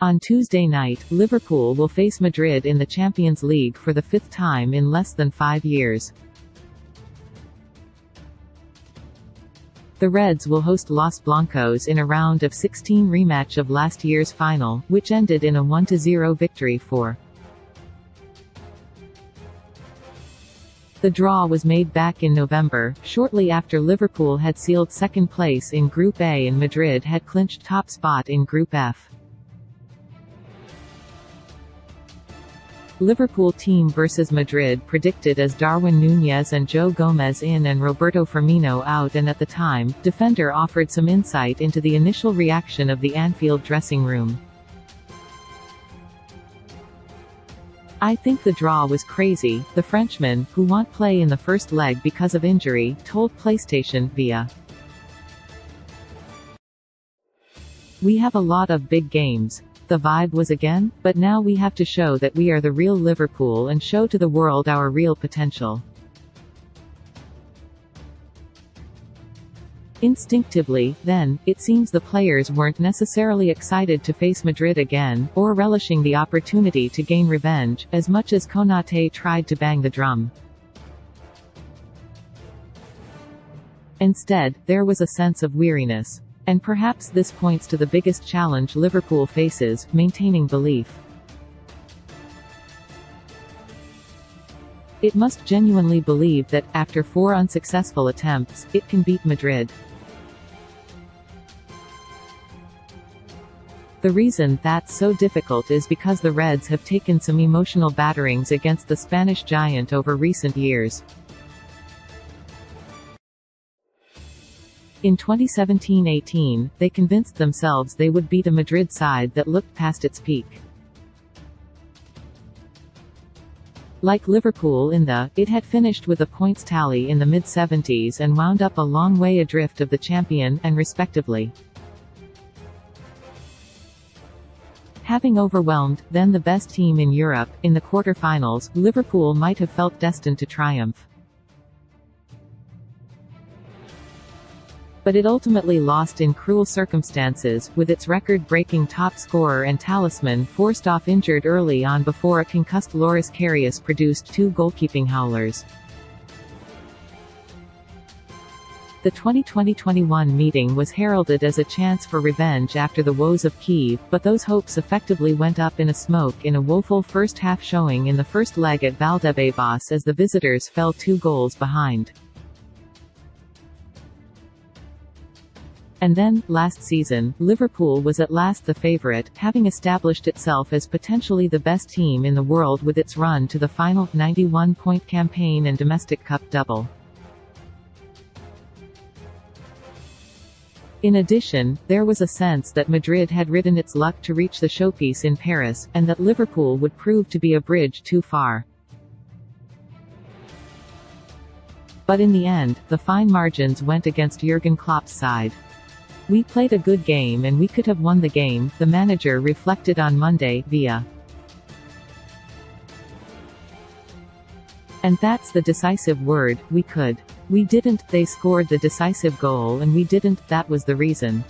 On Tuesday night, Liverpool will face Madrid in the Champions League for the fifth time in less than 5 years. The Reds will host Los Blancos in a round of 16 rematch of last year's final, which ended in a 1-0 victory for. The draw was made back in November, shortly after Liverpool had sealed second place in Group A and Madrid had clinched top spot in Group F. Liverpool team vs Madrid predicted as Darwin Núñez and Joe Gomez in and Roberto Firmino out, and at the time, Defender offered some insight into the initial reaction of the Anfield dressing room. "I think the draw was crazy," the Frenchman, who won't play in the first leg because of injury, told PlayStation via. "We have a lot of big games. The vibe was again, but now we have to show that we are the real Liverpool and show to the world our real potential." Instinctively, then, it seems the players weren't necessarily excited to face Madrid again, or relishing the opportunity to gain revenge, as much as Konaté tried to bang the drum. Instead, there was a sense of weariness. And perhaps this points to the biggest challenge Liverpool faces: maintaining belief. It must genuinely believe that, after 4 unsuccessful attempts, it can beat Madrid. The reason that's so difficult is because the Reds have taken some emotional batterings against the Spanish giant over recent years. In 2017-18, they convinced themselves they would beat a Madrid side that looked past its peak. Like Liverpool it had finished with a points tally in the mid-70s and wound up a long way adrift of the champion, and respectively. Having overwhelmed, then the best team in Europe, in the quarter-finals, Liverpool might have felt destined to triumph. But it ultimately lost in cruel circumstances, with its record-breaking top scorer and talisman forced off injured early on before a concussed Loris Karius produced 2 goalkeeping howlers. The 2020-21 meeting was heralded as a chance for revenge after the woes of Kiev, but those hopes effectively went up in a smoke in a woeful first-half showing in the first leg at Valdebebas as the visitors fell 2 goals behind. And then, last season, Liverpool was at last the favourite, having established itself as potentially the best team in the world with its run to the final, 91-point campaign and domestic cup double. In addition, there was a sense that Madrid had ridden its luck to reach the showpiece in Paris, and that Liverpool would prove to be a bridge too far. But in the end, the fine margins went against Jurgen Klopp's side. "We played a good game and we could have won the game," the manager reflected on Monday, via. "And that's the decisive word, we could. We didn't, they scored the decisive goal and we didn't, that was the reason."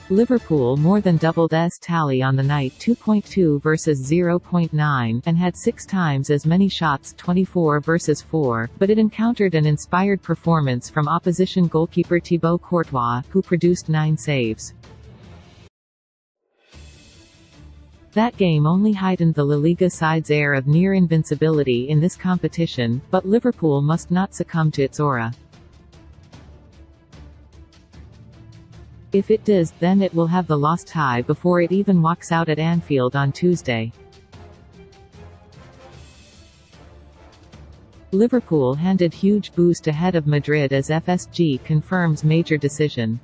Liverpool more than doubled S tally on the night, 2.2 versus 0.9, and had 6 times as many shots, 24 versus 4, but it encountered an inspired performance from opposition goalkeeper Thibaut Courtois, who produced 9 saves. That game only heightened the La Liga side's air of near invincibility in this competition, but Liverpool must not succumb to its aura. If it does, then it will have the lost tie before it even walks out at Anfield on Tuesday. Liverpool handed huge boost ahead of Madrid as FSG confirms major decision.